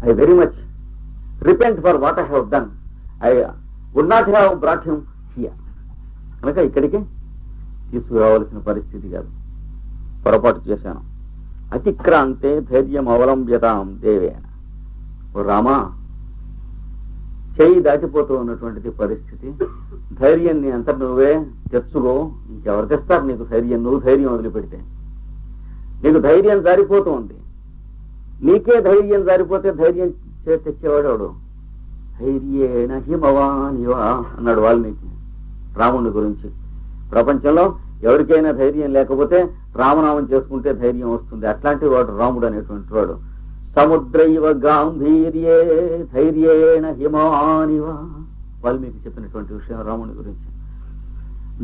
I very much repent for what I have done. I would not have brought him here. కనుక ఇక్కడికి తీసుకురావాల్సిన పరిస్థితి కాదు, పొరపాటు చేశాను. అతిక్రాంతే ధైర్యం అవలంబ్యతాం దేవేన. ఓ రామా, చేయి దాటిపోతూ ఉన్నటువంటిది పరిస్థితి. ధైర్యాన్ని అంతా నువ్వే తెచ్చుకో, ఇంకెవరు తెస్తారు నీకు ధైర్యం? నువ్వు ధైర్యం వదిలిపెడితే నీకు ధైర్యం జారిపోతూ ఉంది. నీకే ధైర్యం జారిపోతే ధైర్యం తెచ్చేవాడు ధైర్యేణ హిమవానివా అన్నాడు వాల్మీకి రాముని గురించి. ప్రపంచంలో ఎవరికైనా ధైర్యం లేకపోతే రామనామం చేసుకుంటే ధైర్యం వస్తుంది. అట్లాంటి వాడు రాముడు అనేటువంటి వాడు. సముద్రైవ గాంభీర్యే ధైర్యేణ హిమానివా, వాల్మీకి చెప్పినటువంటి విషయం రాముని గురించి.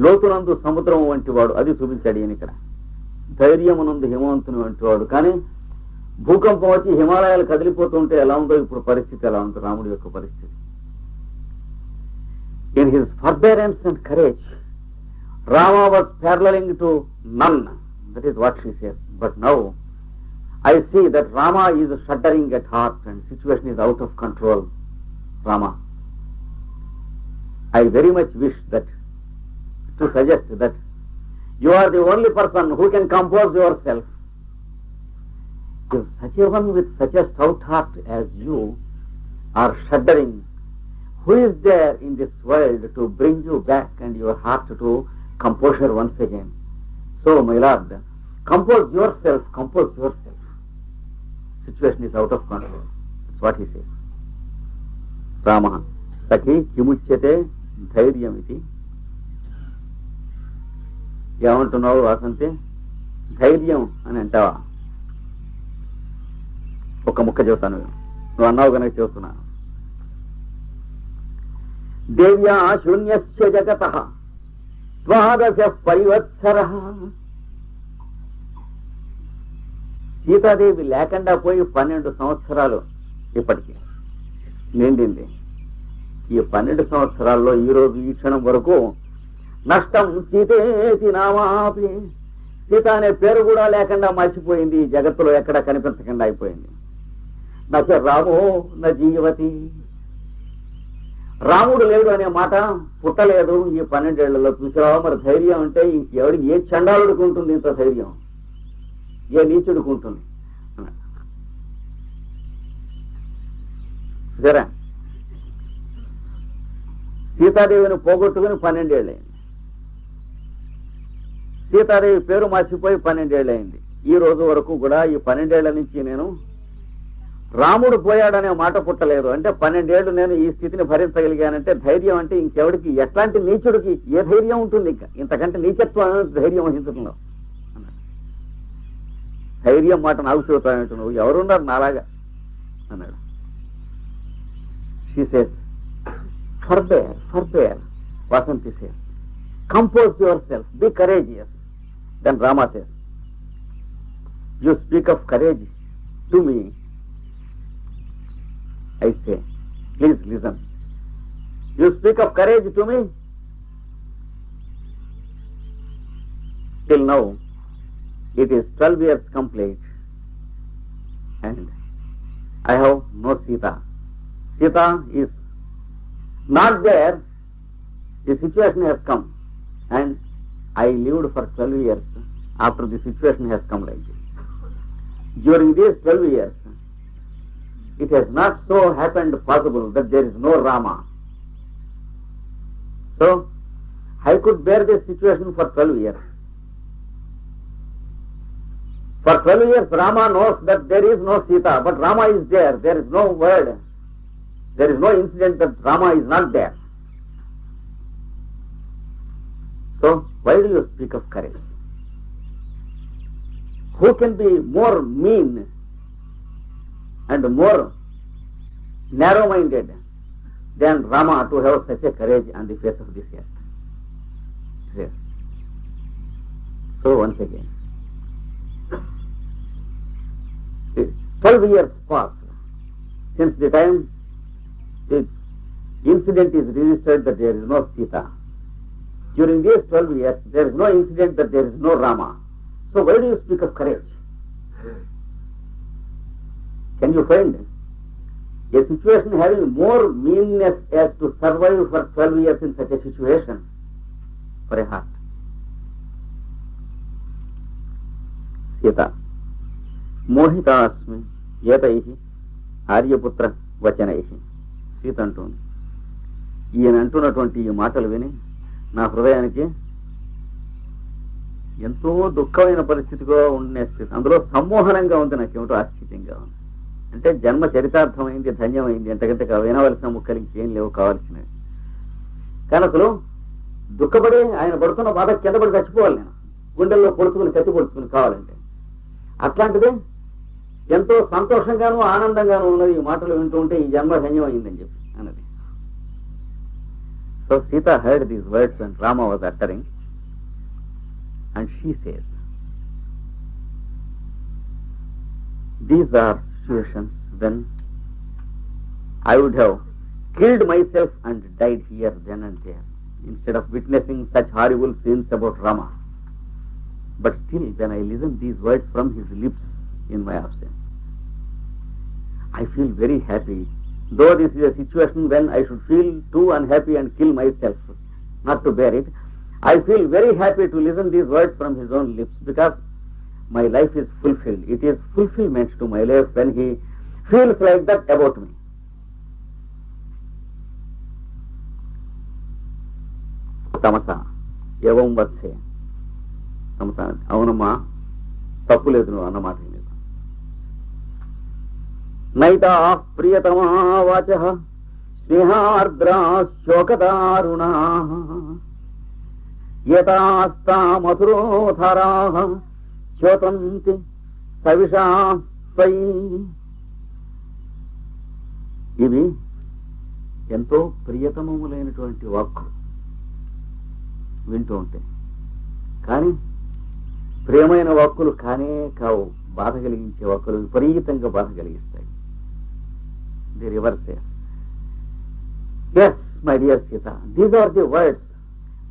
లోతునందు సముద్రం వంటి వాడు, అది చూపించాడు ఈయన ఇక్కడ. ధైర్యమునందు హిమవంతుని వంటి వాడు. కానీ భూకంపం వచ్చి హిమాలయాలు కదిలిపోతుంటే ఎలా ఉందో ఇప్పుడు పరిస్థితి ఎలా ఉంది రాముడి యొక్క పరిస్థితి. In his forbearance and courage Rama was paralleling to none. That is what she says. But now I see that Rama is shuddering at heart and situation is out of control. Rama, I very much wish that to suggest that you are the only person who can compose yourself. If such a one with such a stout heart as you are shuddering, who is there in this world to bring you back and your heart to composure once again? So, my lord, compose yourself, compose yourself. Situation is out of control. That's what he says. Rama, Sakhi, kimuchyate dhairyamiti. ఏమంటున్నావు వాసంతి? ధైర్యం అని అంటావా? ఒక ముక్క చెబుతాను, నువ్వు అన్నావు కనుక చెబుతున్నాను. దేవ్యా శూన్యస్య జగతః ద్వాదశ పరివత్సరః. సీతాదేవి లేకుండా పోయి 12 సంవత్సరాలు ఇప్పటికి నిండింది. ఈ 12 సంవత్సరాల్లో ఈ రోజు ఈ క్షణం వరకు నష్టం సీతేతి నామాపి, సీత అనే పేరు కూడా లేకుండా మర్చిపోయింది, జగత్తులో ఎక్కడ కనిపించకుండా అయిపోయింది. నచ రామో న జీవతి, రాముడు లేడు అనే మాట పుట్టలేదు ఈ 12 ఏళ్లలో. చూసావా మరి ధైర్యం అంటే ఇంకెవడికి, ఏ చండాలుడికి ఉంటుంది ఇంత ధైర్యం, ఏ నీచుడికి ఉంటుంది? చూసారా, సీతాదేవిని పోగొట్టుకుని 12 ఏళ్ళైంది. సీతాదేవి పేరు మర్చిపోయి 12 ఏళ్ళైంది. ఈ రోజు వరకు కూడా ఈ 12 ఏళ్ల నుంచి నేను రాముడు పోయాడనే మాట పుట్టలేదు. అంటే 12 ఏళ్లు నేను ఈ స్థితిని భరించగలిగానంటే ధైర్యం అంటే ఇంకెవడికి, ఎట్లాంటి నీచుడికి ఏ ధైర్యం ఉంటుంది? ఇంకా ఇంతకంటే నీచత్వం ధైర్యం వహించడంలో అన్నాడు. ధైర్యం మాట నాకు చెబుతానంటు, నువ్వు ఎవరున్నారు నాలాగా అన్నాడు. She says, forbear, Vasanti says, compose yourself, be courageous. Then Rama says, you speak of courage to me. I say, please listen. You speak of courage to me. Till now, it is 12 years complete, and I have no Sita. Sita is not there. The situation has come, and I lived for 12 years after the situation has come like this. During these 12 years, it has not so happened possible that there is no Rama. So, I could bear this situation for 12 years. For 12 years, Rama knows that there is no Sita, but Rama is there. There is no word. There is no incident that Rama is not there. So, why do you speak of courage? Who can be more mean and more narrow-minded than Rama to have such a courage on the face of this earth? Yes. So, once again, 12 years passed since the time the incident is registered that there is no Sita. During these 12 years, there is no incident that there is no Rama. So why do you speak of courage? Can you find A situation having more meanness as to survive for 12 years in such a situation for a heart. Sita మోహితాస్మి ఏతైః ఆర్యపుత్ర వచనైః. Sita అంటోంది, ఈయన అంటున్నటువంటి ఈ మాటలు విని నా హృదయానికి ఎంతో దుఃఖమైన పరిస్థితిగా ఉండే స్థితి, అందులో సమ్మోహనంగా ఉంది, నాకేమిటో ఆశ్చర్యంగా ఉంది. అంటే జన్మ చరితార్థమైంది, ధన్యమైంది, ఎంతకంటే వినవలసిన ముక్కలు ఇంకేం లేవు కావాల్సినవి. కానీ అసలు దుఃఖపడి ఆయన పడుతున్న బాధ కింద పడి చచ్చిపోవాలి, నేను గుండెల్లో పొడుచుకుని కత్తి పొడుచుకుని కావాలంటే. అట్లాంటిదే ఎంతో సంతోషంగానూ ఆనందంగానూ ఉన్నది ఈ మాటలు వింటూ ఉంటే ఈ జన్మ ధన్యమైందని చెప్పి అన్నది. So Sita heard these words when Rama was uttering, and she says, these are situations when I would have killed myself and died here then and there instead of witnessing such horrible scenes about Rama. But still, when I listen these words from his lips in my absence, I feel very happy, though this is a situation when I should feel too unhappy and kill myself, not to bear it. I feel very happy to listen these words from his own lips, because my life is fulfilled. It is fulfillment to my life when he feels like that about me. Tamasa ఏవం వత్సే. తమసా, అవునమ్మా, తప్పు లేదు నువ్వు అన్నమాట లేదు. నైతా ప్రియతమా వాచః స్నేహార్ద్రా శోకదారుణాః యతాస్తా మధురోధరాః చ్యోతంతి సవిషాస్త్వయి. ఇవి ఎంతో ప్రియతమములైనటువంటి వాక్కులు వింటూ ఉంటాయి, కానీ ప్రియమైన వాక్కులు కానే కావు. బాధ కలిగించే వాక్కులు విపరీతంగా బాధ కలిగిస్తాయి. The reverse. Yes, my dear Sita, these are the words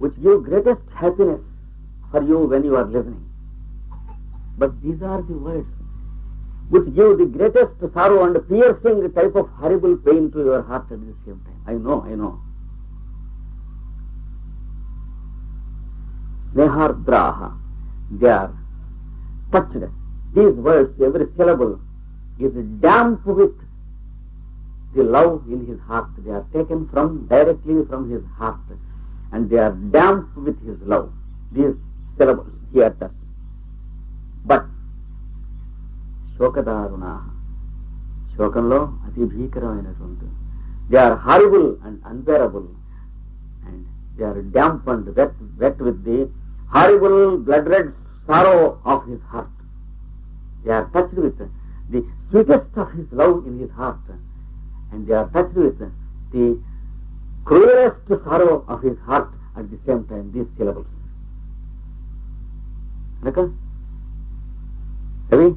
which give greatest happiness for you when you are listening. But these are the words which give the greatest sorrow and piercing type of horrible pain to your heart at the same time. I know. Snehardraha, they are touched. These words, every syllable is damp with the love in his heart. They are taken directly from his heart, and they are damp with his love. These syllables he utters. But శోకదారుణా, శోకంలో అతి భీకరమైనటువంటి, they are horrible and unbearable, and they are damp and wet with the horrible blood red sorrow of his heart. They are touched with the sweetest of his love in his heart, and they are touched with the cruelest sorrow of his heart at the same time. These syllables. అవి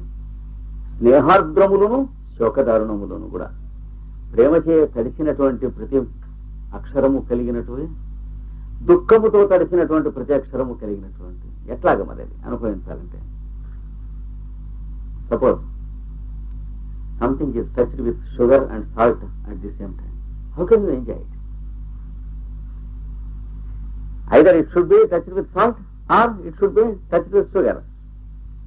స్నేహార్ద్రములను శోకదారుణములను కూడా ప్రేమచే తడిచినటువంటి ప్రతి అక్షరము కలిగినటువంటి, దుఃఖముతో తడిచినటువంటి ప్రతి అక్షరము కలిగినటువంటి. ఎట్లాగ మరి అది అనుభవించాలంటే, suppose something is touched with sugar and salt at the same time, how can you enjoy it? Either it should be touched with salt or it should be touched with sugar.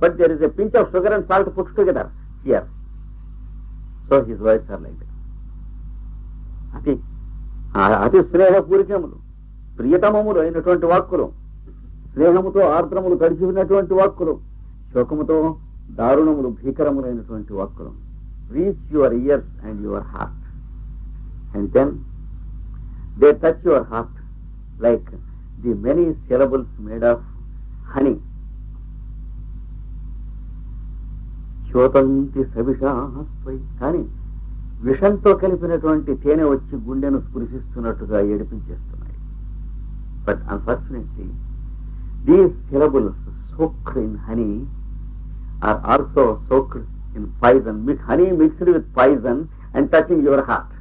But there is a pinch of sugar and salt put together here. So his words are like that. అతి స్నేహపూరితములు, ప్రియతమములు అయినటువంటి వాక్కులు, స్నేహముతో ఆర్ద్రములు కలిసినటువంటి వాక్కులు, శోకముతో దారుణములు భీకరములైనటువంటి వాక్కులు. Reach your ears and your heart, and then they touch your heart like the many syllables made of honey. శ్రోతంతి సవిషాస్త్వయి, కానీ విషంతో కలిపినటువంటి తేనె వచ్చి గుండెను స్పృశిస్తున్నట్టుగా ఏడిపించేస్తున్నాయి. But unfortunately these syllables soaked in honey are also soaked in poison. Honey mixed with poison and touching your heart.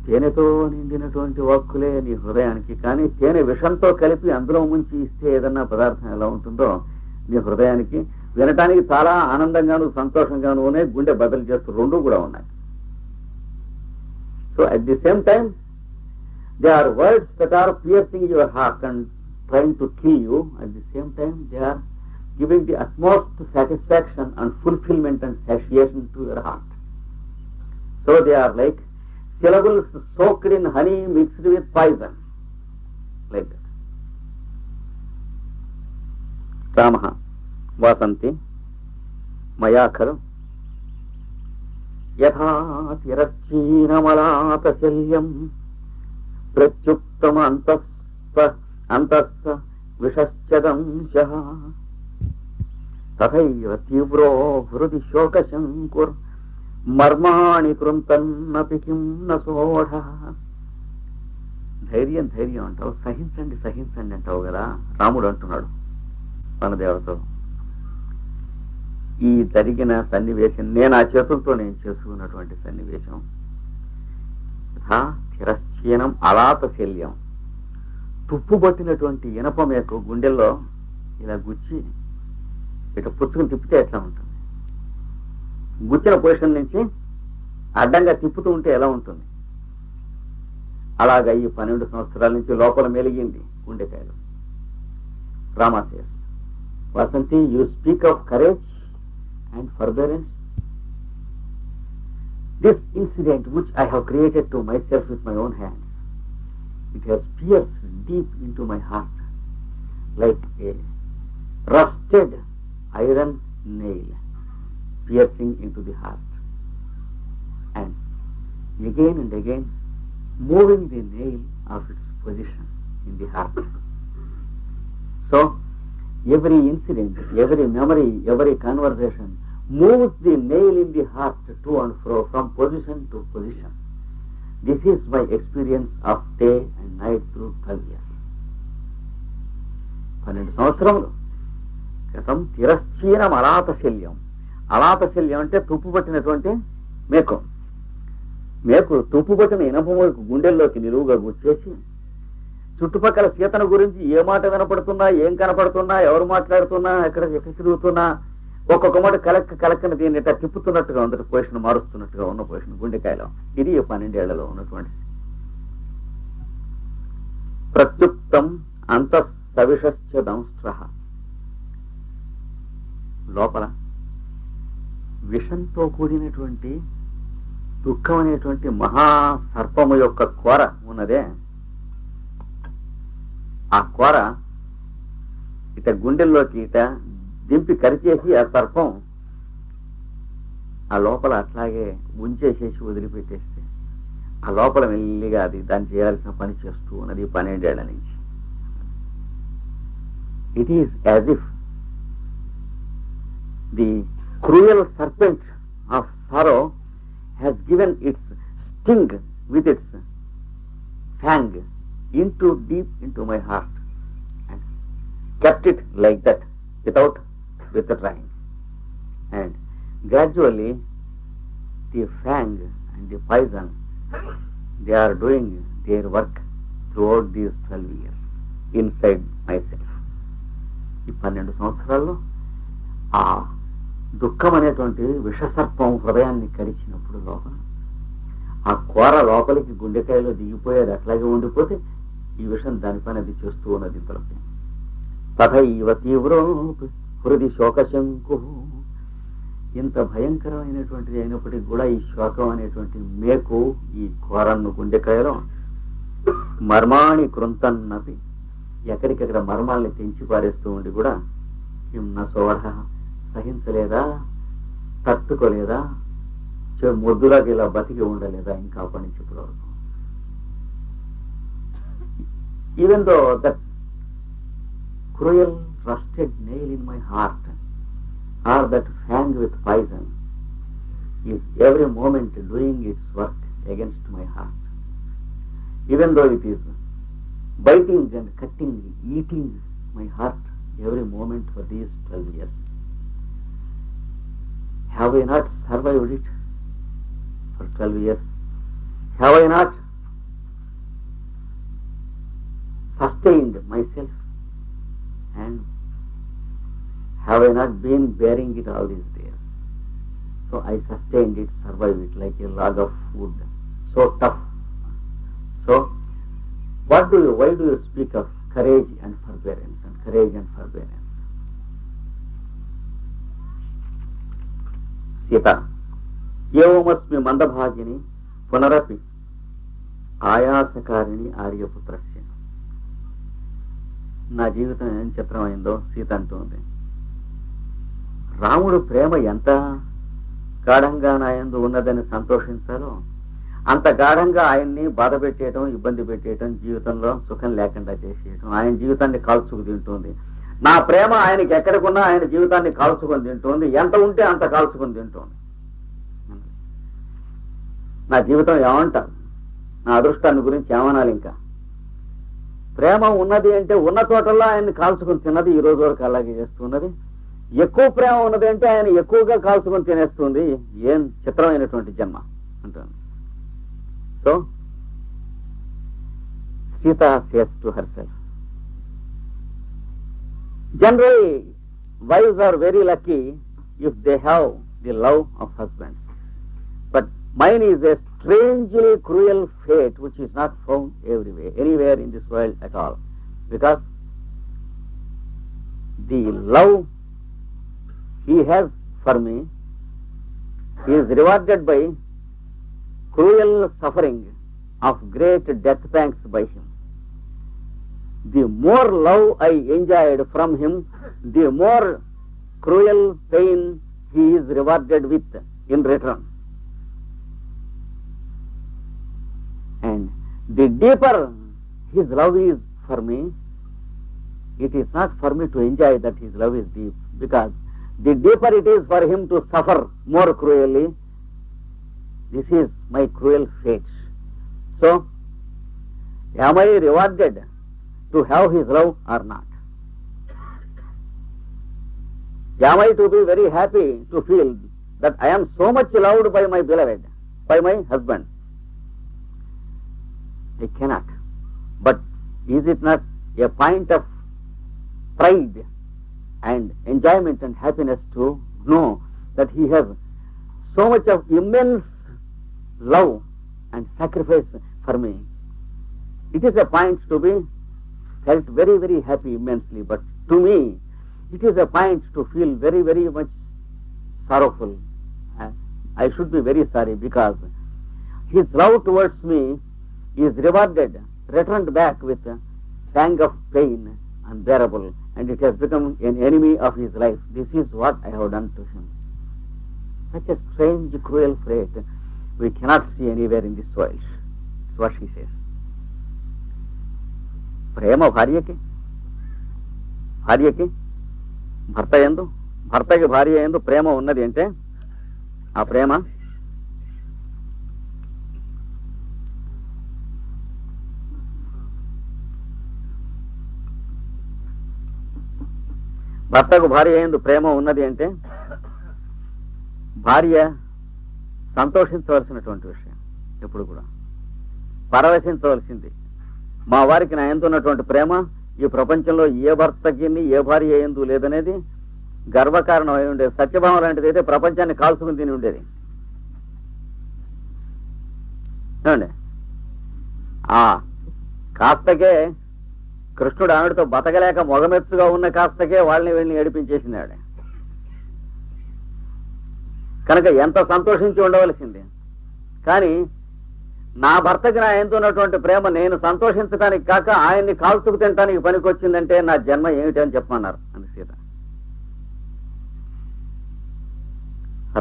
తేనెతో నిండినటువంటి వాక్కులే నీ హృదయానికి, కానీ తేనె విషంతో కలిపి అందులో ముంచి ఇస్తే ఏదన్నా పదార్థం ఎలా ఉంటుందో నీ హృదయానికి వినటానికి చాలా ఆనందంగాను సంతోషంగాను ఉన్నాయి, గుండె బదులు చేస్తూ రెండు కూడా ఉన్నాయి. So at the same time they are words that are piercing your heart and trying to kill you. At the same time they are giving the utmost satisfaction and fulfillment and satiation to your heart. So they are like syllables soaked in honey mixed with poison, like that. Ramah vasanti maya khalu yatha tirachina malata shalyam pratyuktam antassa vishashchadam shaha తథైవ తీవ్రో హృది శోకశంకుర్ మర్మాణి కృంతన్నపి కిం న సోఢ. ధైర్యం ధైర్యం అంటావు, సహించండి సహించండి అంటావు కదా రాముడు అంటున్నాడు వనదేవతో. ఈ జరిగిన సన్నివేశం నేను ఆ చేతులతో నేను చేసుకున్నటువంటి సన్నివేశం తిరశ్చీనం అలాత శల్యం, తుప్పు పట్టినటువంటి ఇనప మేకు గుండెల్లో ఇలా గుచ్చి ఇక పుచ్చుకుని తిప్పితే ఎట్లా ఉంటుంది, గుచ్చిన పొజిషన్ నుంచి అడ్డంగా తిప్పుతూ ఉంటే ఎలా ఉంటుంది, అలాగా ఈ 12 సంవత్సరాల నుంచి లోపల మెలిగింది గుండెకాయలు. Rama says Vasanti, you speak of courage and forbearance. This incident which I have created to myself with my own hands, it has pierced deep into my heart like a rusted iron nail piercing into the heart, and again moving the nail of its position in the heart. So every incident, every memory, every conversation moves the nail in the heart to and fro from position to position. This is my experience of day and night through 12 years. 12 సంవత్సరములు క్రితం తిరశ్చీనం అలాత శల్యం. అలాత శల్యం అంటే తుప్పు పట్టినటువంటి మేకు. మేకు తుప్పు పట్టిన ఇనపమూకు గుండెల్లోకి నిలువుగా గుచ్చేసి చుట్టుపక్కల సీతను గురించి ఏ మాట వినపడుతున్నా, ఏం కనపడుతున్నా, ఎవరు మాట్లాడుతున్నా, ఎక్కడ తిరుగుతున్నా ఒక్కొక్క మాట కలక్కన దీన్ని తిప్పుతున్నట్టుగా ఉంది, పొజిషన్ మారుస్తున్నట్టుగా ఉన్న పొజిషన్ గుండెకాయలో. ఇది 12 ఏళ్లలో ఉన్నటువంటి. ప్రత్యుక్తం అంత సవిషశ్చ దంస్ట్ర, లోపల విషంతో కూడినటువంటి దుఃఖం అనేటువంటి మహాసర్పము యొక్క కోర ఉన్నదే, ఆ కోర ఇట గుండెల్లోకి ఇట దింపి కరిచేసి ఆ సర్పం ఆ లోపల అట్లాగే ఉంచేసేసి వదిలిపెట్టేస్తే ఆ లోపల మెల్లిగా అది దాన్ని చేయాల్సిన పని చేస్తూ ఉన్నది 12 ఏళ్ల నుంచి. It is as if the cruel serpent of sorrow has given its sting with its fang deep into my heart and kept it like that with the trying, and gradually the fang and the poison, they are doing their work throughout these 12 years inside myself. ఈ 12 సంవత్సరాల్లో ఆ దుఃఖం అనేటువంటి విషసర్పం హృదయాన్ని కరిచినప్పుడు లోపల ఆ కూర లోపలికి గుండెకాయలో దిగిపోయేది అట్లాగే ఉండిపోతే ఈ విషయం దానిపైన అది చేస్తూ ఉన్నది ఇంతలోకి. తథైవ తీవ్రో హృది శోకశంకు, ఇంత భయంకరమైనటువంటిది అయినప్పటికీ కూడా ఈ శోకం అనేటువంటి మేకు ఈ కూరను గుండెకాయలో మర్మాణి కృంతన్నపి, ఎక్కడికెక్కడ మర్మాల్ని తెంచి పారేస్తూ ఉండి కూడా కింన సోఢ, సహించలేదా, తట్టుకోలేదా, ముద్దులాగా ఇలా బతికి ఉండలేదా ఇంకా అప్పటి నుంచి ఇప్పటి వరకు. Even though that cruel rusted nail in my heart, or that fang with poison, is every moment doing its work against my heart, even though it is biting and cutting, eating my heart every moment for these 12 years. Have I not survived it for 12 years? Have I not sustained myself? And have I not been bearing it all these days? So I sustained it, survived it like a log of wood, so tough. So why do you speak of courage and forbearance and courage and forbearance? Sita ఏవమస్మి మందభాగిని పునరపి ఆయాసకారిణి ఆర్యపుత్రస్య. నా జీవితం ఏం చిత్రమైందో సీత అంటుంది. రాముడు ప్రేమ ఎంత గాఢంగా నా యందు ఉన్నదని సంతోషించాలో అంత గాఢంగా ఆయన్ని బాధ పెట్టేయటం, ఇబ్బంది పెట్టేయటం, జీవితంలో సుఖం లేకుండా చేసేయటం, ఆయన జీవితాన్ని కాల్చుకు తింటుంది. నా ప్రేమ ఆయనకి ఎక్కడికున్నా ఆయన జీవితాన్ని కాల్చుకొని తింటుంది. ఎంత ఉంటే అంత కాల్చుకొని తింటుంది. నా జీవితం ఏమంటారు, నా అదృష్టాన్ని గురించి ఏమనాలి? ఇంకా ప్రేమ ఉన్నది అంటే ఉన్న చోటల్లో ఆయన్ని కాల్చుకొని తిన్నది ఈ రోజు వరకు అలాగే చేస్తున్నది. ఎక్కువ ప్రేమ ఉన్నది అంటే ఆయన ఎక్కువగా కాల్చుకొని తినేస్తుంది. ఏం చిత్రమైనటువంటి జన్మ అంటుంది. So Sita says to herself, generally wives are very lucky if they have the love of husbands, but mine is a strangely cruel fate which is not found anywhere in this world at all, because the love he has for me is rewarded by cruel suffering of great death pangs by him. The more love I enjoyed from him, the more cruel pain he is rewarded with in return. And the deeper his love is for me, it is not for me to enjoy that his love is deep, because the deeper it is for him to suffer more cruelly. This is my cruel fate. So, am I rewarded to have his love or not? Am I to be very happy to feel that I am so much loved by my beloved, by my husband? I cannot. But is it not a point of pride and enjoyment and happiness to know that he has so much of immense love and sacrifice for me? It is a point to be felt very, very happy immensely, but to me it is a point to feel very, very much sorrowful. I should be very sorry, because his love towards me is rewarded, returned back with a pang of pain unbearable, and it has become an enemy of his life. This is what I have done to him. Such a strange, cruel fate we cannot see anywhere in this world. That's what she says. ప్రేమ భార్యకి భర్త యందు, భర్తకి భార్య యందు ప్రేమ ఉన్నది అంటే ఆ ప్రేమ భర్తకు భార్య యందు ప్రేమ ఉన్నది అంటే భార్య సంతోషించవలసినటువంటి విషయం. ఎప్పుడు కూడా పరవశించవలసింది. మా వారికి నా యందు ఉన్నటువంటి ప్రేమ ఈ ప్రపంచంలో ఏ భర్తకి ఏ భార్య యందు లేదనేది గర్వకారణం అయి ఉండేది. సత్యభామ లాంటిది అయితే ప్రపంచాన్ని కాల్చుకుని తిని ఉండేది. ఏమండి, ఆ కాస్తకే కృష్ణుడు ఆవిడతో బతకలేక మొగమెత్తుగా ఉన్న కాస్తకే వాళ్ళని వీళ్ళని ఏడిపించేసింది ఆవిడ. కనుక ఎంత సంతోషించి ఉండవలసింది. కానీ నా భర్తకి నా యందు ఉన్నటువంటి ప్రేమ నేను సంతోషించడానికి కాక ఆయన్ని కాల్చుకు తినడానికి పనికొచ్చిందంటే నా జన్మ ఏమిటి అని చెప్పమన్నారు అని సీత.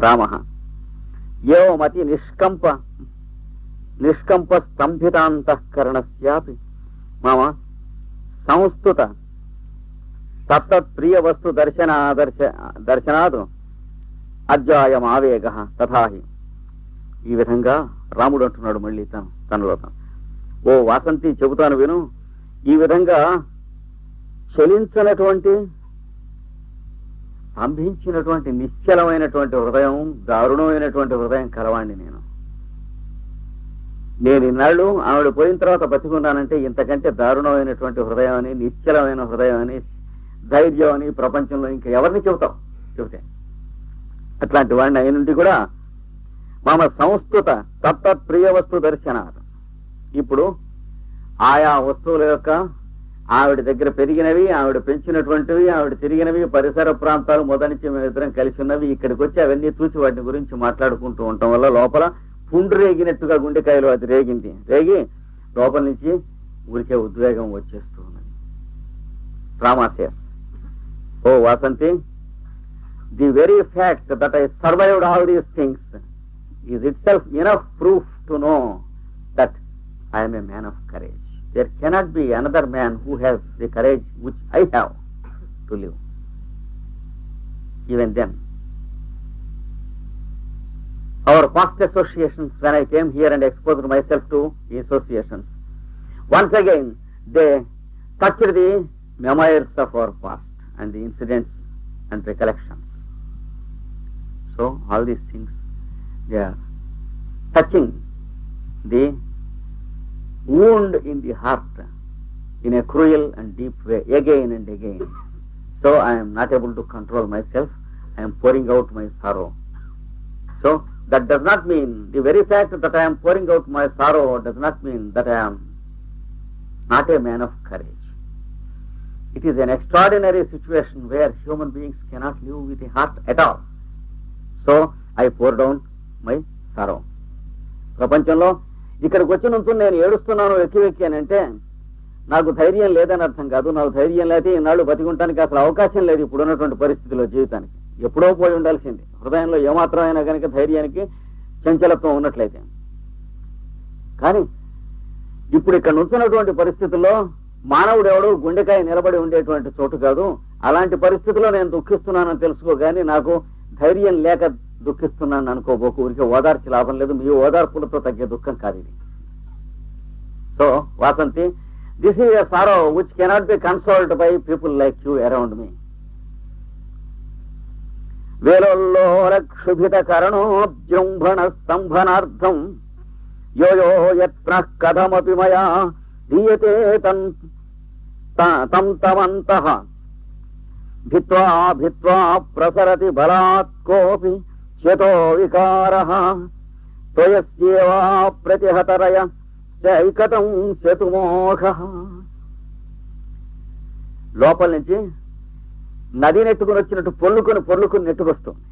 రామ ఏవమతి నిష్కంప స్తంభితాంతఃకరణస్యాపి మమ సంస్థుత తత్తత్ ప్రియ వస్తు దర్శనాదు అద్యాయం ఆవేగ తథాహి. ఈ విధంగా రాముడు అంటున్నాడు మళ్ళీ తనలో తాను, ఓ వాసంతి చెబుతాను విను. ఈ విధంగా చలించినటువంటి, స్తంభించినటువంటి, నిశ్చలమైనటువంటి హృదయం, దారుణమైనటువంటి హృదయం కలవాణ్ణి నేను ఇన్నాళ్ళు ఆవిడ పోయిన తర్వాత బతికున్నానంటే ఇంతకంటే దారుణమైనటువంటి హృదయం అని, నిశ్చలమైన హృదయం అని, ధైర్యం అని ప్రపంచంలో ఇంకా ఎవరిని చెబితే అట్లాంటి వాడిని అయినుండి కూడా మమ సంస్కృత తత్తత్ ప్రియ వస్తు దర్శనాలు. ఇప్పుడు ఆయా వస్తువుల యొక్క ఆవిడ దగ్గర పెరిగినవి, ఆవిడ పెంచినటువంటివి, ఆవిడ తిరిగినవి, పరిసర ప్రాంతాలు మొదటి మేమిద్దరం కలిసి ఉన్నవి, ఇక్కడికి వచ్చి అవన్నీ చూసి వాటిని గురించి మాట్లాడుకుంటూ ఉండటం వల్ల లోపల పుండు రేగినట్టుగా గుండెకాయలు అది రేగి లోపల నుంచి ఊరికే ఉద్వేగం వచ్చేస్తూ ఉన్నది. రామాశయ ఓ Vasanti, the very fact that I survived all these things is itself enough proof to know that I am a man of courage. There cannot be another man who has the courage which I have to live. Even then, our past associations, when I came here and exposed myself to associations, once again they touched the memoirs of our past and the incidents and recollections. So all these things, they are touching the wound in the heart in a cruel and deep way again and again. So I am not able to control myself. I am pouring out my sorrow. So that does not mean, the very fact that I am pouring out my sorrow does not mean that I am not a man of courage. It is an extraordinary situation where human beings cannot live with a heart at all. So I pour down my sorrow. ప్రపంచంలో ఇక్కడికి వచ్చి నుంచి నేను ఏడుస్తున్నాను వెక్కి అని అంటే నాకు ధైర్యం లేదని అర్థం కాదు. నాకు ధైర్యం లేకపోతే ఈనాడు బతికుంటానికి అసలు అవకాశం లేదు ఇప్పుడున్నటువంటి పరిస్థితిలో జీవితానికి. ఎప్పుడో పోయి ఉండాల్సింది. హృదయంలో ఏమాత్రమైనా కనుక ధైర్యానికి చంచలత్వం ఉన్నట్లయితే. కానీ ఇప్పుడు ఇక్కడ నుంచున్నటువంటి పరిస్థితుల్లో మానవుడు ఎవడు గుండెకాయ నిలబడి ఉండేటువంటి చోటు కాదు. అలాంటి పరిస్థితుల్లో నేను దుఃఖిస్తున్నానని తెలుసుకోగాని నాకు ధైర్యం లేక దుఃఖిస్తున్నాను అనుకోబోకు. ఊరికే ఓదార్చి లాభం లేదు. మీ ఓదార్పులతో తగ్గే దుఃఖం కాదు ఇది. So Vasanthi, this is a sorrow which cannot be consoled by people like you around me. వేలల్లో రక్షుభిత కరణోజృంభణ స్తంభనార్థం యోయో యత్న కథమపి మయా దీయతే తం తమంతః భిత్వా భిత్వా ప్రసరతి బలాత్ కోపి చేతో వికారః త్వయస్యేవా ప్రతిహతరయ సైకతం శతుమోఘః. లోపల నుంచి నది నెట్టుకుని వచ్చినట్టు పొర్లుకుని నెట్టుకొస్తుంది.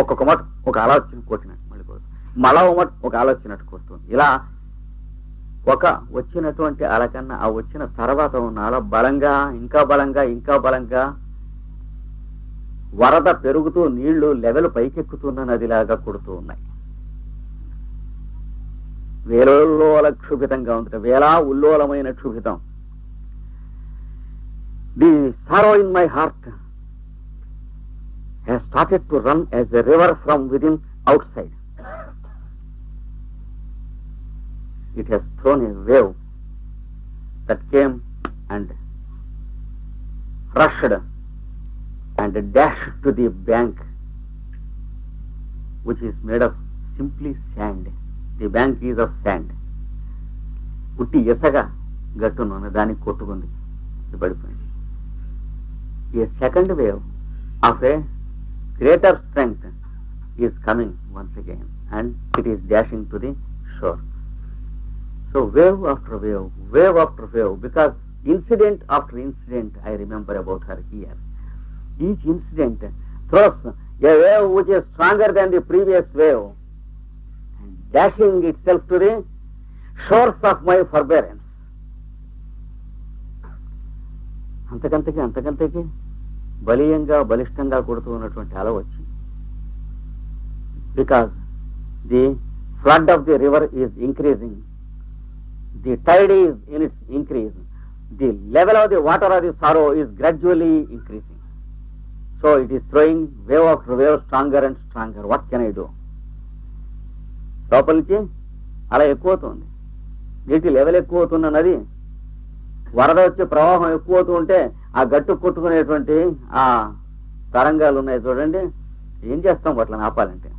ఒక్కొక్క మట్ ఒక ఆలోచన కొట్టినట్టు మళ్ళీ మళ్ళా ఒక ఆలోచనట్టు కొడుతుంది. ఇలా ఒక వచ్చినటువంటి అలకన్నా ఆ వచ్చిన తర్వాత ఉన్న అల బలంగా ఇంకా బలంగా వరద పెరుగుతూ నీళ్లు లెవెల్ పైకెక్కుతున్న నదిలాగా కొడుతూ ఉన్నాయి. వేలోల క్షుభితంగా ఉంటుంది. వేలా ఉల్లోలమైన క్షుభితం. The sorrow in my heart has started to run as a river from within outside. It has thrown a wave that came and rushed and dashed to the bank, which is made of simply sand. The bank is of sand. ఉట్టి ఎసగా గట్టును దానికి కొట్టుకుంది, పడిపోయింది. A second wave of a greater strength is coming once again and it is dashing to the shore. So wave after wave, because incident after incident I remember about her here. Each incident throws a wave which is stronger than the previous wave and dashing itself to the shores of my forbearance. అంతకంతకి బలీయంగా బలిష్టంగా కొడుతూ ఉన్నటువంటి అల వచ్చింది. Because the flood of the river is increasing, the tide is in its increase, the level of the water of the sorrow is gradually increasing. So it is throwing wave after wave stronger and stronger. What can I do? లోపల నుంచి అలా ఎక్కువవుతుంది. నీటి level ఎక్కువవుతున్న నది, వరద వచ్చే ప్రవాహం ఎక్కువవుతూ ఉంటే ఆ గట్టు కొట్టుకునేటువంటి ఆ తరంగాలు ఉన్నాయి చూడండి. ఏం చేస్తాం వాటిని ఆపాలంటే?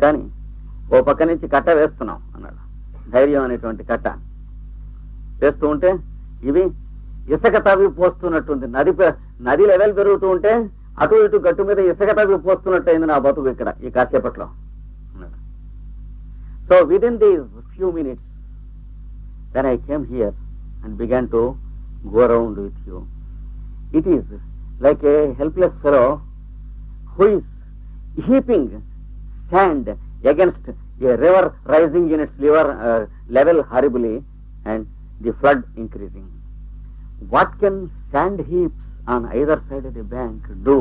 కానీ ఓ పక్క నుంచి కట్ట వేస్తున్నాం అన్నాడు. ధైర్యం అనేటువంటి కట్ట వేస్తూ ఉంటే ఇవి ఇసుక తవ్వి పోస్తున్నట్టుంది. నది లెవెల్ పెరుగుతూ ఉంటే అటు ఇటు గట్టు మీద ఇసుక తవ్వి పోస్తున్నట్టు అయింది నా బతుకు ఇక్కడ ఈ కాసేపట్లో. So within these few minutes then I came here and began to go around with you. It is like a helpless fellow who is heaping sand against a river rising in its level horribly and the flood increasing. What can sand heaps on either side of the bank do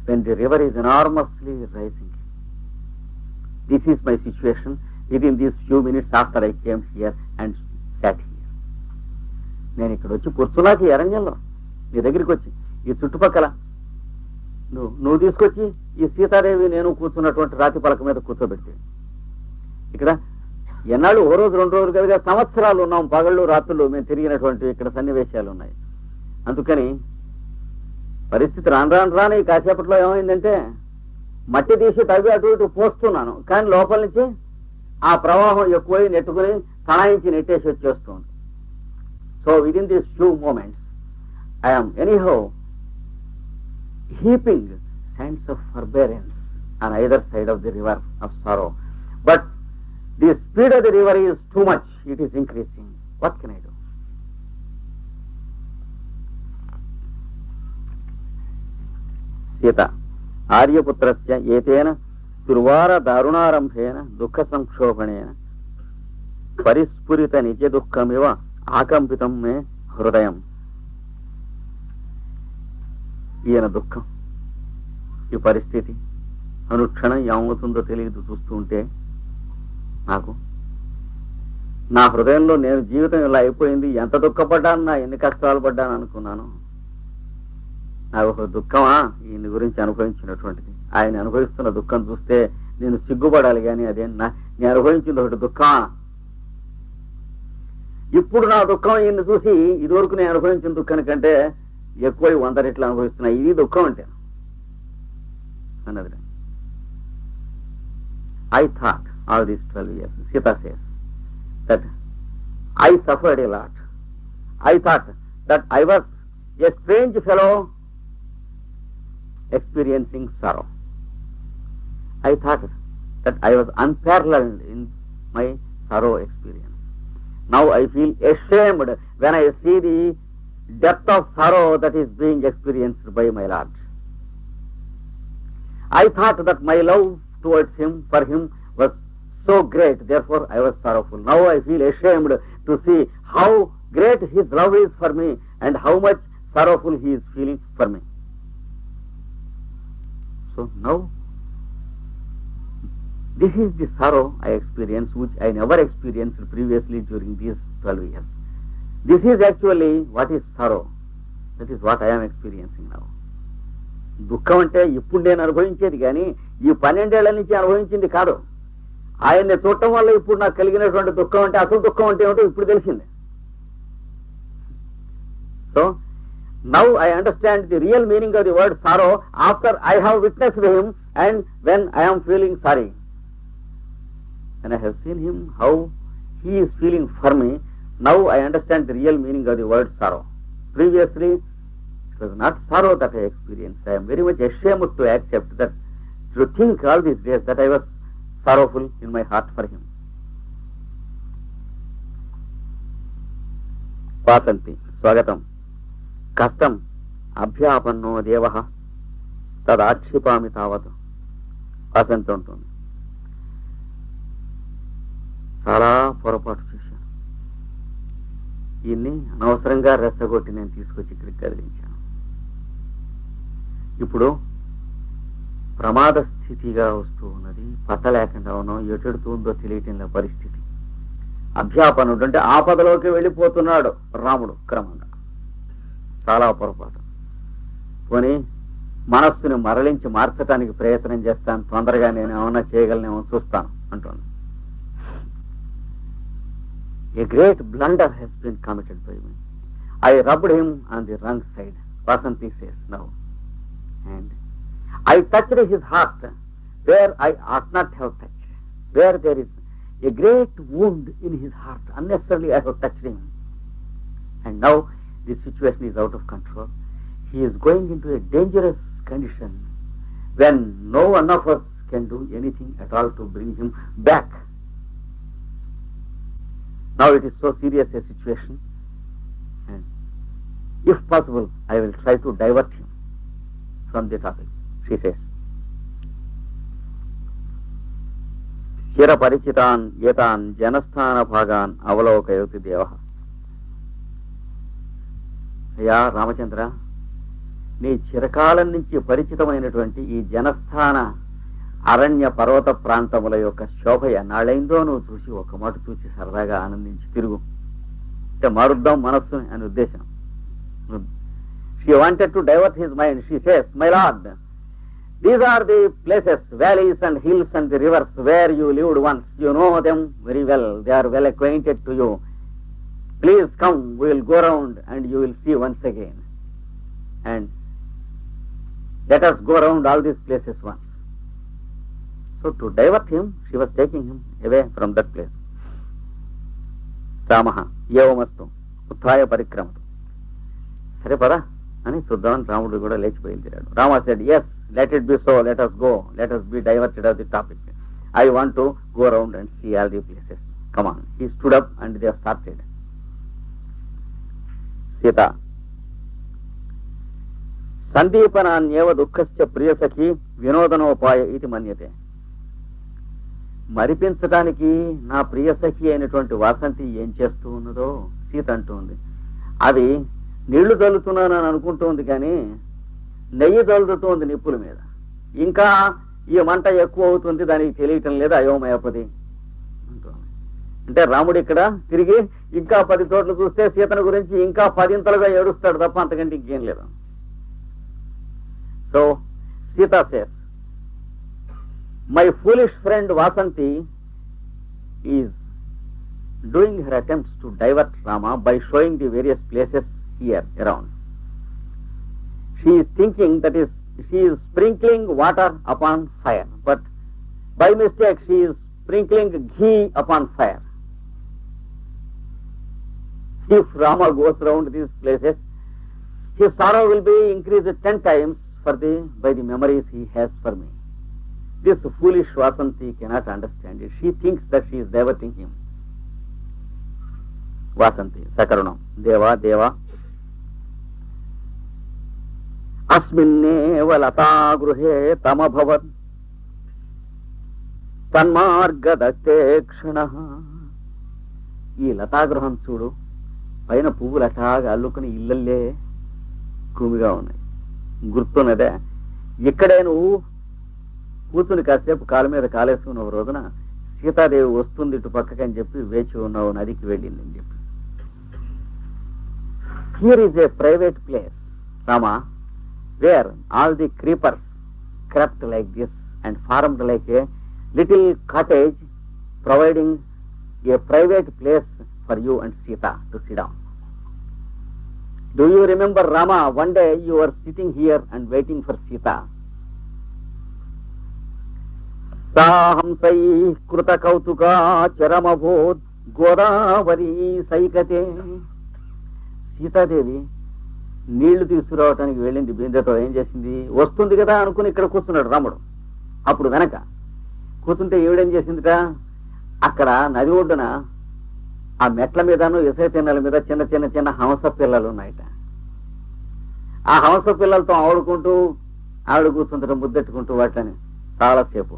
when the river is enormously rising? This is my situation within these few minutes after I came here and sat here. నేను ఇక్కడ వచ్చి కూర్చున్నాక ఈ అరణ్యంలో నీ దగ్గరికి వచ్చి ఈ చుట్టుపక్కల నువ్వు తీసుకొచ్చి ఈ సీతాదేవి నేను కూర్చున్నటువంటి రాతి పలక మీద కూర్చోబెట్టి ఇక్కడ ఎన్నాళ్ళు ఓ రోజు 2 రోజులు కనుక సంవత్సరాలు ఉన్నాం. పగళ్ళు రాత్రులు మేము తిరిగినటువంటి ఇక్కడ సన్నివేశాలు ఉన్నాయి. అందుకని పరిస్థితి రాను ఈ కాసేపట్లో ఏమైందంటే మట్టి తీసి తవ్వి అటు ఇటు పోస్తున్నాను, కానీ లోపల నుంచి ఆ ప్రవాహం ఎక్కువై నెట్టుకుని తనాయించి నెట్టేసి వచ్చేస్తుంది. So within these few moments I'm anyhow heaping sands of forbearance on either side of the river of sorrow. But the speed of the river is too much. It is increasing. What can I do? Sita, Aryaputrasya etena durvara darunarambhena dukha samkshobhanena parispurita nitya dukkamiva akampitam me hrudayam. ఈయన దుఃఖం, ఈ పరిస్థితి అనుక్షణం ఏమవుతుందో తెలియదు. చూస్తూ ఉంటే నాకు నా హృదయంలో నేను జీవితం ఇలా అయిపోయింది, ఎంత దుఃఖపడ్డాను, నా ఎన్ని కష్టాలు పడ్డాను అనుకున్నాను. నాకు ఒక దుఃఖమా ఈయన గురించి అనుభవించినటువంటిది. ఆయన అనుభవిస్తున్న దుఃఖం చూస్తే నేను సిగ్గుపడాలి, కానీ అదే నేను అనుభవించింది ఒకటి దుఃఖమా. ఇప్పుడు నా దుఃఖం ఈయన చూసి ఇదివరకు నేను అనుభవించిన దుఃఖం కంటే ఎక్కువ 100 రెట్లు అనుభవిస్తున్నా. ఇది దుఃఖం అంటే అన్నది. I thought all these 12 years, Sita says, that I suffered a lot. I thought that I was a strange fellow experiencing sorrow. I thought that I was unparalleled in my sorrow experience. Now I feel ashamed when I see the depth of sorrow that is being experienced by my Lord. I thought that my love towards him, for him, was so great, therefore I was sorrowful. Now I feel ashamed to see how great his love is for me and how much sorrowful he is feeling for me. So now, this is the sorrow I experience, which I never experienced previously during these 12 years. This is actually what is sorrow. That is what I am experiencing now. దుఃఖం అంటే ఇప్పుడు నేను అనుభవించేది, కానీ ఈ 12 ఏళ్ల నుంచి అనుభవించింది కాదు. ఆయన్ని చూడటం వల్ల ఇప్పుడు నాకు కలిగినటువంటి దుఃఖం అంటే, అసలు దుఃఖం అంటే ఏమిటో ఇప్పుడు తెలిసిందే. So now I understand the real meaning of the word sorrow after I have witnessed him and when I am feeling sorry. And I have seen him how he is feeling for me. Now I understand the real meaning of the word sorrow. Previously, it was not sorrow that I experienced. I am very much ashamed to accept that, to think all these days that I was sorrowful in my heart for him. Vasanti, Swagatam, Kastam, Abhyapanno Devaha, Tad Akshipami Tavatu. Vasanti ఉంటుంది. చాలా పొరపాటు చేశాను. దీన్ని అనవసరంగా రెచ్చగొట్టి నేను తీసుకొచ్చి ఇక్కడికి కదిలించాను. ఇప్పుడు ప్రమాద స్థితిగా వస్తూ ఉన్నది, పట్టలేకుండా ఉన్నాం, ఎటెడుతుందో తెలియటంలో పరిస్థితి. అభ్యాపనుడు అంటే ఆపదలోకి వెళ్ళిపోతున్నాడు రాముడు క్రమంగా. చాలా పొరపాటు. పోనీ మనస్సుని మరలించి మార్చడానికి ప్రయత్నం చేస్తాను, తొందరగా నేను ఏమన్నా చేయగలనేమో చూస్తాను అంటున్నాను. A great blunder has been committed by me. I rubbed him on the wrong side, Vasanti says now. And I touched his heart where I ought not have touched. Where there is a great wound in his heart, unnecessarily I have touched him. And now this situation is out of control. He is going into a dangerous condition when no one of us can do anything at all to bring him back. Now it is so serious a situation, and if possible, I will try to divert him from the topic, she says. చిరపరిచితాన్ ఏతాన్ జనస్థాన భాగాన్ అవలోకయతి దేవ. అయ్యా రామచంద్ర, నీ చిరకాలం నుంచి పరిచితమైనటువంటి ఈ జనస్థాన అరణ్య పర్వత ప్రాంతముల యొక్క శోభ ఎన్నాళ్ళైందో నువ్వు చూసి ఒక మాట చూసి సరదాగా ఆనందించి తిరుగు. అంటే మారుద్దాం మనస్సుని అని ఉద్దేశం. She wanted to divert his mind. She says, my lord, these are the places, valleys and hills and the rivers where you lived once. You know them very well. They are well acquainted to you. Please come, we will go round and you will see once again. And let us go round all these places once. So to divert him, she was taking him away from that place. Ramaha, yevamastu, uthaya parikramatu. సరే పదా అని చూద్దామని రాముడు కూడా లేచి బయలుదేరాడు. Rama said, yes, let it be so, let us go, let us be diverted of the topic. I want to go around and see all the places. Come on. He stood up and they started. Sita సందీపనాన్యేవ దుఃఖస్య Priyasakhi వినోదనోపాయ ఇది మన్యతే. మరిపించడానికి నా ప్రియసఖి అయినటువంటి వాసంతి ఏం చేస్తూ ఉన్నదో సీత అంటూ ఉంది. అది నీళ్లు చల్లుతున్నానని అనుకుంటూ ఉంది, కానీ నెయ్యి చల్లుతూ ఉంది నిప్పుల మీద. ఇంకా ఈ మంట ఎక్కువ అవుతుంది, దానికి తెలియటం లేదు, అయోమయపది అంటుంది. అంటే రాముడు ఇక్కడ తిరిగి ఇంకా 10 చోట్ల చూస్తే సీతను గురించి ఇంకా 10 ఏడుస్తాడు తప్ప అంతకంటే ఇంకేం లేదు. So Sita says, my foolish friend Vasanti is doing her attempts to divert Rama by showing the various places here around. She is thinking that is she is sprinkling water upon fire, but by mistake she is sprinkling ghee upon fire. If Rama goes around these places, his sorrow will be increased 10 times by the memories he has for me. This foolish Vasanti cannot understand it. She thinks that she is diverting him. Vasanti, Sakarunam, Deva, Deva. अस्मिन्नेव लतागृहे तमभवत् తన్మార్గదత్తే క్షణః. ఈ లతాగృహం చూడు, పైన పువ్వులు అటాగా అల్లుకుని ఇళ్ళల్లే భూమిగా ఉన్నాయి. గుర్తున్నదే, ఇక్కడే నువ్వు కూతుని కాసేపు కాలు మీద కాలేసుకున్న ఒక రోజున సీతాదేవి వస్తుంది ఇటు పక్కకని చెప్పి వేచి ఉన్నావు, నదికి వెళ్ళిందని చెప్పి. Here is a private place, Rama, where all the creepers crept like this and formed like a little cottage, providing a private place for you and Sita to sit down. Do you remember, Rama, one day you were sitting here and waiting for Sita. Sahamsai kruta kautuka charamabhod godavari saikate. Sita Devi నీళ్లు తీసుకురావటానికి వెళ్ళింది బిందెతో. ఏం చేసింది, వస్తుంది కదా అనుకుని ఇక్కడ కూర్చున్నాడు రాముడు. అప్పుడు వెనక కూర్చుంటే ఈవిడేం చేసిందిట, అక్కడ నది ఒడ్డున ఆ మెట్ల మీదను ఇసయ తిన్నెల మీద చిన్న చిన్న చిన్న హంస పిల్లలు ఉన్నాయట. ఆ హంస పిల్లలతో ఆవిడ కూర్చుంటారు ముద్దెట్టుకుంటూ వాటిని చాలాసేపు.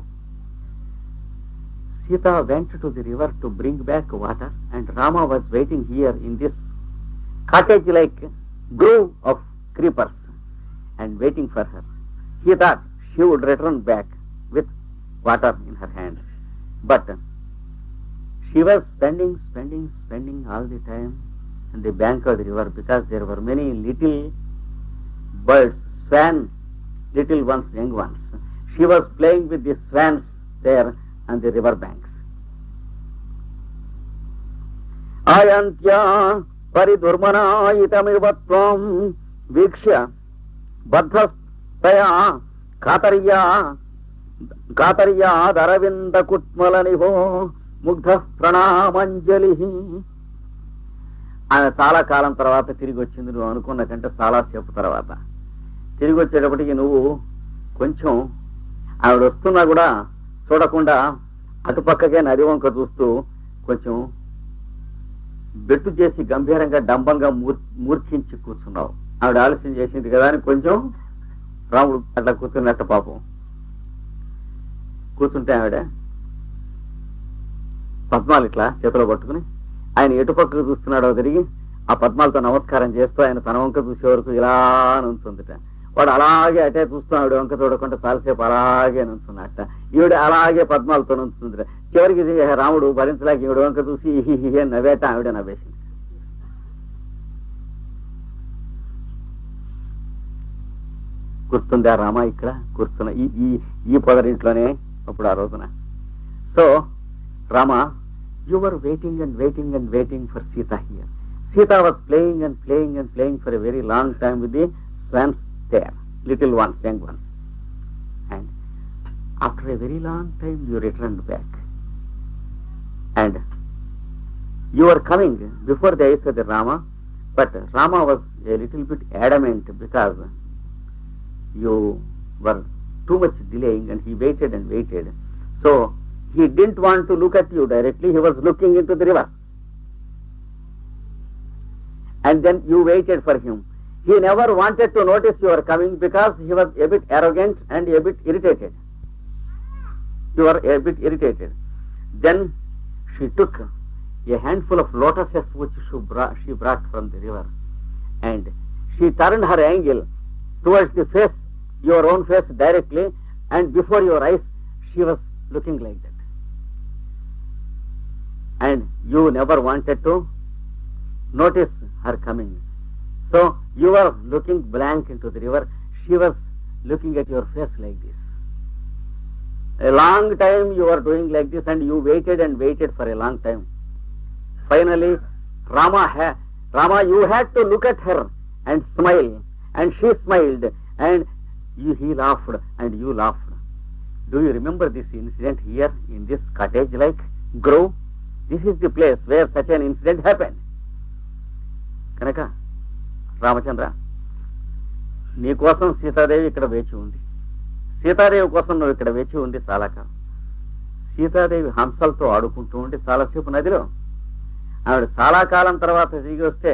Sita went to the river to bring back water and Rama was waiting here in this cottage like grove of creepers and waiting for her. He thought she would return back with water in her hand, but she was spending all the time on the bank of the river, because there were many little birds, swans, little ones, young ones. She was playing with the swans there on the river banks. Ayantya పరిదుర్మనాయితమివత్వం వీక్ష్య బద్ధస్తయా కాతర్యాదరవింద కుట్మల నిభో Mugdha ప్రణామంజలి. ఆమె చాలా కాలం తర్వాత తిరిగి వచ్చింది, నువ్వు అనుకున్న కంటే చాలాసేపు తర్వాత. తిరిగి వచ్చేటప్పటికి నువ్వు కొంచెం ఆవిడ వస్తున్నా కూడా చూడకుండా అటుపక్కకే నది వంక చూస్తూ కొంచెం బెట్టు చేసి గంభీరంగా డంబంగా మూర్ఛించి కూర్చున్నావు. ఆవిడ ఆలస్యం చేసింది కదా అని కొంచెం రాముడు అట్లా కూర్చున్నట్ట పాపం. కూర్చుంటే ఆవిడ పద్మాలు ఇట్లా చేతిలో పట్టుకుని ఆయన ఎటుపక్కకు చూస్తున్నాడో తిరిగి ఆ పద్మాలతో నమస్కారం చేస్తూ ఆయన తన వంక చూసే వరకు ఇలా నుంచుందిట. వాడు అలాగే అటే చూస్తూ ఆవిడ వంక చూడకుండా చాలాసేపు అలాగే నుంచున్నట్ట. ఈవిడ అలాగే పద్మాలతో నుంచుందిట. చివరికి రాముడు భరించలేక ఈవిడ వంక చూసి హిహి అని నవ్వేట. ఆవిడ నవ్వేసింది. గుర్తుందా రామ ఇక్కడ కూర్చున్న ఈ పొదరింట్లోనే అప్పుడు ఆ రోజున. So Rama, you were waiting and waiting and waiting for Sita here. Sita was playing and playing and playing for a very long time with the swans there, little ones, young ones. And after a very long time you returned back. And you were coming before the eyes of the Rama, but Rama was a little bit adamant because you were too much delaying and he waited and waited. So he didn't want to look at you directly, he was looking into the river. And then you waited for him. He never wanted to notice you were coming because he was a bit arrogant and a bit irritated. You were a bit irritated. Then she took a handful of lotuses which she brought from the river, and she turned her angle towards the face, your own face directly, and before your eyes she was looking like that. And you never wanted to notice her coming. So you were looking blank into the river. She was looking at your face like this. A long time you were doing like this, and you waited and waited for a long time. Finally, Rama, you had to look at her and smile, and she smiled, and he laughed, and you laughed. Do you remember this incident here in this cottage-like grove? This is the place where such an incident happened. కనుక రామచంద్ర, నీ కోసం సీతాదేవి ఇక్కడ వేచి ఉంది. సీతాదేవి కోసం నువ్వు ఇక్కడ వేచి ఉంది చాలా కాలం. సీతాదేవి హంసలతో ఆడుకుంటూ ఉండి చాలాసేపు నదిలో. ఆవిడ చాలా కాలం తర్వాత తిరిగి వస్తే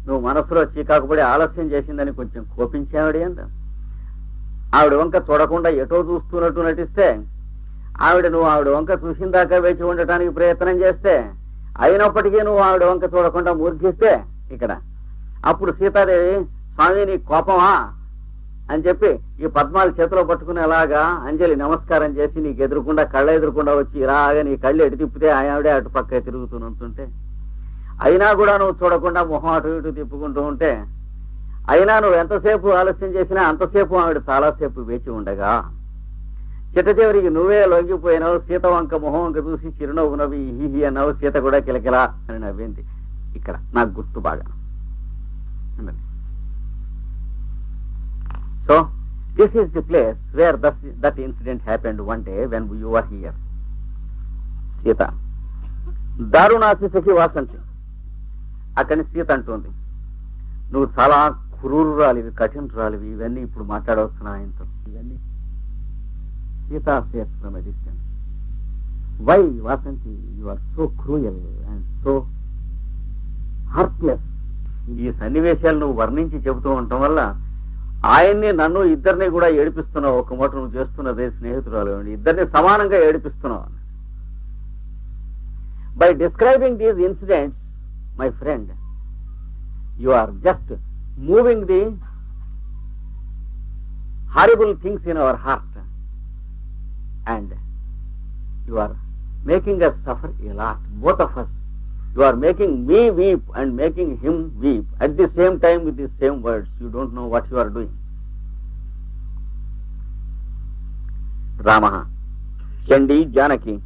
నువ్వు మనసులో చీకాకుపడి ఆలస్యం చేసిందని కొంచెం కోపించావిడ అంట. ఆవిడ వంక చూడకుండా ఎటో చూస్తున్నట్టు నటిస్తే, నువ్వు ఆవిడ వంక చూసిన దాకా వేచి ఉండటానికి ప్రయత్నం చేస్తే, అయినప్పటికీ నువ్వు ఆవిడ వంక చూడకుండా మూర్ఖిస్తే ఇక్కడ అప్పుడు సీతాదేవి, స్వామి నీ కోపమా అని చెప్పి ఈ పద్మాలు చేతిలో పట్టుకుని అలాగా అంజలి నమస్కారం చేసి నీకు ఎదురుకుండా కళ్ళ ఎదురుకుండా వచ్చి ఇలాగా నీ కళ్ళు ఎటు తిప్పితే ఆవిడే అటు పక్క తిరుగుతూ ఉంటుంటే, అయినా కూడా నువ్వు చూడకుండా మొహం అటు ఇటు తిప్పుకుంటూ ఉంటే, అయినా నువ్వు ఎంతసేపు ఆలస్యం చేసినా అంతసేపు ఆవిడ చాలాసేపు వేచి ఉండగా చిట్ట చివరికి నువ్వే లొంగిపోయినావు. సీత వంక మొహం వంక చూసి చిరునవ్వు నవ్వి హిహి అన్నావు. సీత కూడా కిలకిలా అని నవ్వింది. ఇక్కడ నాకు గుర్తు బాగా. So this is the place where that incident happened one day when you are here. Sita దారుణాసి సఖి వాసంతి. అక్కడి సీత అంటుంది, నువ్వు చాలా క్రూరాలివి, కఠినరాలివి, ఇవన్నీ ఇప్పుడు మాట్లాడవస్తున్నా ఆయనతో. ఇవన్నీ Sita says from a distance. Why Vasanti, you are so cruel and so heartless. ఈ సన్నివేశాలు నువ్వు వర్ణించి చెబుతూ ఉండటం వల్ల ఆయన్ని నన్ను ఇద్దరిని కూడా ఏడిపిస్తున్నావు. ఒక మాట నువ్వు చేస్తున్నదే స్నేహితురాలు, ఇద్దరిని సమానంగా ఏడిపిస్తున్నావు. By describing these incidents my friend, you are just moving the horrible things in our heart, and you are making us suffer a lot, both of us. You are making me weep and making him weep at the same time with the same words. You don't know what you are doing. Rama Chandi Janaki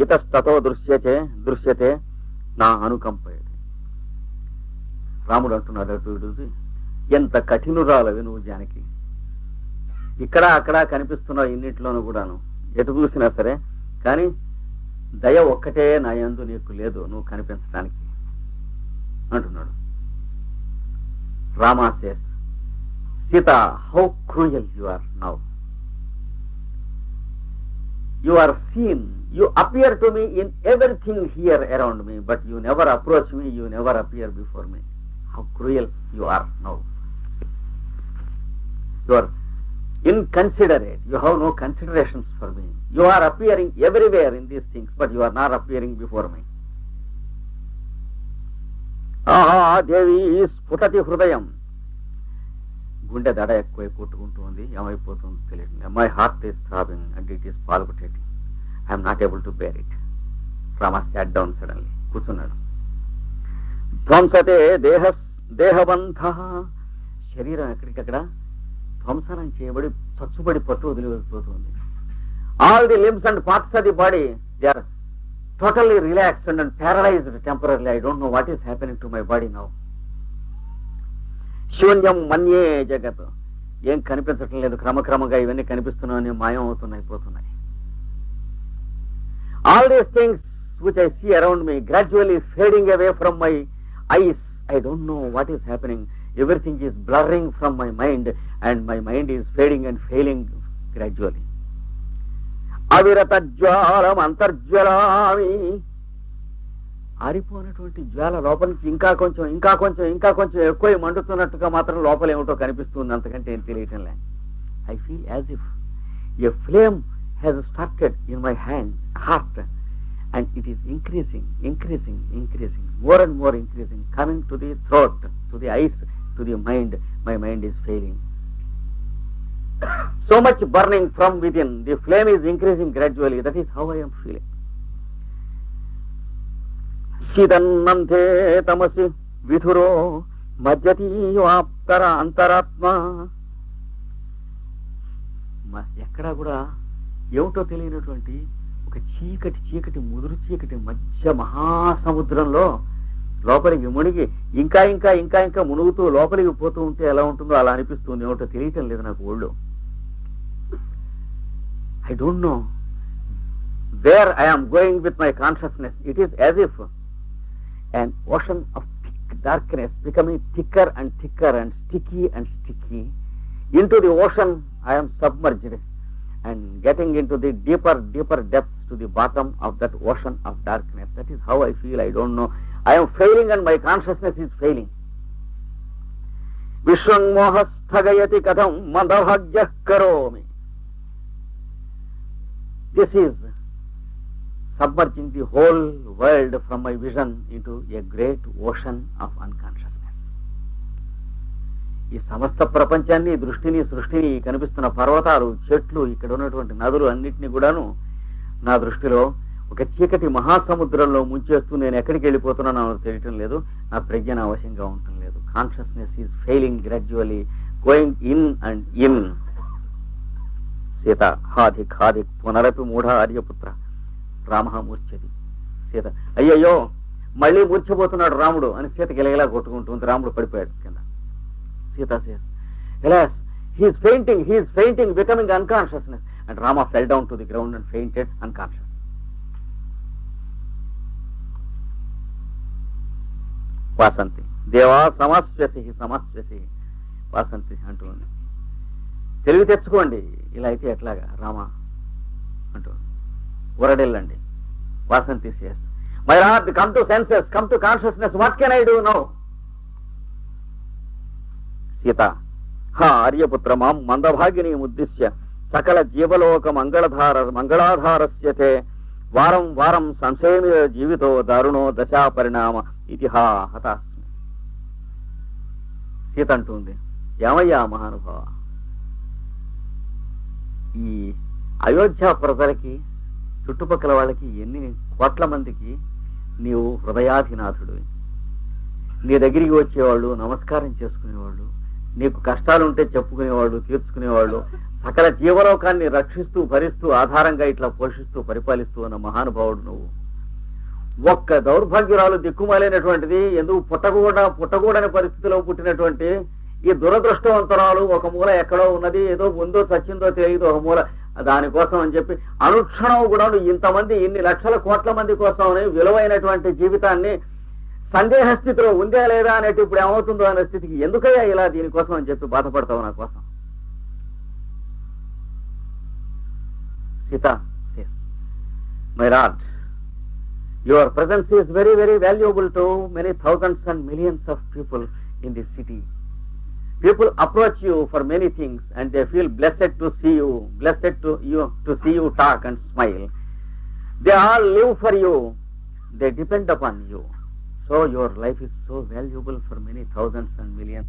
itastato drishyate na anukampayate. రాముడు అంటున్నాడు అటు చూసి, ఎంత కఠినురాలవి నువ్వు జానకి. ఇక్కడ అక్కడ కనిపిస్తున్నావు ఇన్నిట్లోనూ కూడాను, ఎటు చూసినా సరే. కానీ దయ ఒక్కటే నా యందు నీకు లేదు, నువ్వు కనిపించడానికి. అంటున్నాడు. Rama says, Sita, how cruel you are now. You are seen, you appear to me in everything here around me, but you never approach me, you never appear before me. How cruel you are now. You are inconsiderate, you have no considerations for me. You are appearing everywhere in these things, but you are not appearing before me. Aha, Devi sputati hrudayam. గుండె దడ ఎక్కువై కొట్టుకుంటూ ఉంది. ఏమైపోతుందో తెలియదు. My heart is throbbing and it is palpitating. I'm not able to bear it. Rama sat down suddenly, కూర్చున్నాడు. ధ్వంసతే దేహబంధ, శరీరం ఎక్కడికక్కడ ధ్వంసనం చేయబడి చచ్చుబడి పట్టు వదిలిపోతుంది. All the limbs and parts of the body they are totally relaxed and paralysed temporary. I don't know what is happening to my body now. శూన్యం మన్యే జగత్, ఏం కనిపించటం లేదు. క్రమక్రమంగా ఇవన్నీ కనిపిస్తున్నాయని మాయం అవుతున్నాయి, పోతున్నాయి. All these things which I see around me gradually fading away from my eyes. I don't know what is happening. Everything is blurring from my mind and my mind is fading and failing gradually. అవిరత జ్వాలం అంతర్జ్వలామి, ఆరిపోయినటువంటి జ్వాల లోపల నుంచి ఇంకా కొంచెం ఎక్కువ మండుతున్నట్టుగా మాత్రం లోపల ఏమిటో కనిపిస్తుంది. అంతకంటే ఏం తెలియటం లే. I feel as if A flame has started in my heart and it is increasing, more and more increasing, coming to the throat, to the eyes, to the mind. My mind is failing. So much burning from within. The flame is increasing gradually. That is how I am feeling. శిదన్నంతే తమసి విధురో మజ్జతి ఆప్తర అంతరాత్మ. ఎక్కడా కూడా ఏమిటో తెలియనటువంటి ఒక చీకటి ముదురు చీకటి మధ్య మహాసముద్రంలో లోపలికి మునిగి ఇంకా మునుగుతూ లోపలికి పోతూ ఉంటే ఎలా ఉంటుందో అలా అనిపిస్తుంది. ఏమిటో తెలియటం లేదు నాకు ఒళ్ళు. I don't know where I am going with my consciousness. It is as if an ocean of thick darkness becoming thicker and sticky. Into the ocean I am submerged and getting into the deeper depths to the bottom of that ocean of darkness. That is how I feel. I don't know. I am failing and my consciousness is failing. Vishwang moha sthagayati katham mandabhagyah karomi. This is submerging the whole world from my vision into a great ocean of unconsciousness. ఈ సమస్త ప్రపంచాన్ని, సృష్టిని, కనిపిస్తున్న పర్వతాలు, చెట్లు, ఇక్కడ ఉన్నటువంటి నదులు అన్నిటినీ కూడాను నా దృష్టిలో ఒక చీకటి మహాసముద్రంలో ముంచేస్తూ నేను ఎక్కడికి వెళ్ళిపోతున్నానో నాకు తెలియటం లేదు. నా ప్రజ్ఞ నా వశంగా ఉండటం లేదు. Consciousness is failing gradually, going in and in. Sita హాధిక్ పునరపి మూఢ ఆర్యపుత్ర. రామ మూర్ఛతి. సీత, అయ్యయ్యో మళ్ళీ మూర్ఛపోతున్నాడు రాముడు అని సీత గిలగిలా కొట్టుకుంటుంది. రాముడు పడిపోయాడు కింద. Sita says, alas, he is fainting, becoming unconsciousness. And Rama fell down to the ground and fainted, unconscious. Vasanthi దేవా సమాస్వసి వాసంతి అంటుంది. తెలివి తెచ్చుకోండి, ఇలా అయితే ఎట్లాగా రామ అంటుంది. ఊరడెళ్ళండి. Vasanti says, my lord, come to senses, come to consciousness. What can I do now? Sita, ఆర్యపుత్ర మాం మందభాగిని ఉద్దిశ్య సకల జీవలోక మంగళాధారస్యతే వారం సంశయమివ జీవితో దారుణో దశా పరిణామ ఇతిహా హతాస్మి. సీత అంటుంది, ఏమయ్యా మహానుభావ, ఈ అయోధ్య ప్రజలకి, చుట్టుపక్కల వాళ్ళకి, ఎన్ని కోట్ల మందికి నీవు హృదయాధినాథుడు. నీ దగ్గరికి వచ్చేవాళ్ళు, నమస్కారం చేసుకునేవాళ్ళు, నీకు కష్టాలుంటే చెప్పుకునేవాళ్ళు, తీర్చుకునేవాళ్ళు, సకల జీవలోకాన్ని రక్షిస్తూ భరిస్తూ ఆధారంగా ఇట్లా పోషిస్తూ పరిపాలిస్తూ ఉన్న మహానుభావుడు నువ్వు. ఒక్క దౌర్భాగ్యురాలు దిక్కుమాలైనటువంటిది, ఎందుకు పుట్టకూడని పరిస్థితిలో పుట్టినటువంటి ఈ దురదృష్టవంతరాలు ఒక మూల ఎక్కడో ఉన్నది, ఏదో ఉందో చచ్చిందో తెలియదు ఒక మూల, దానికోసం అని చెప్పి అనుక్షణం కూడా ఇంతమంది, ఇన్ని లక్షల కోట్ల మంది కోసం విలువైనటువంటి జీవితాన్ని సందేహ స్థితిలో ఉందే లేదా అనేటి ఇప్పుడు ఏమవుతుందో అనే స్థితికి ఎందుకయ్యా ఇలా దీనికోసం అని చెప్పి బాధపడతావు నా కోసం? Sita says, my lord, your presence is very, very valuable to many thousands and millions of people in this city. People approach you for many things and they feel blessed to see you, to see you talk and smile. They all live for you. They depend upon you. So your life is so valuable for many thousands and millions.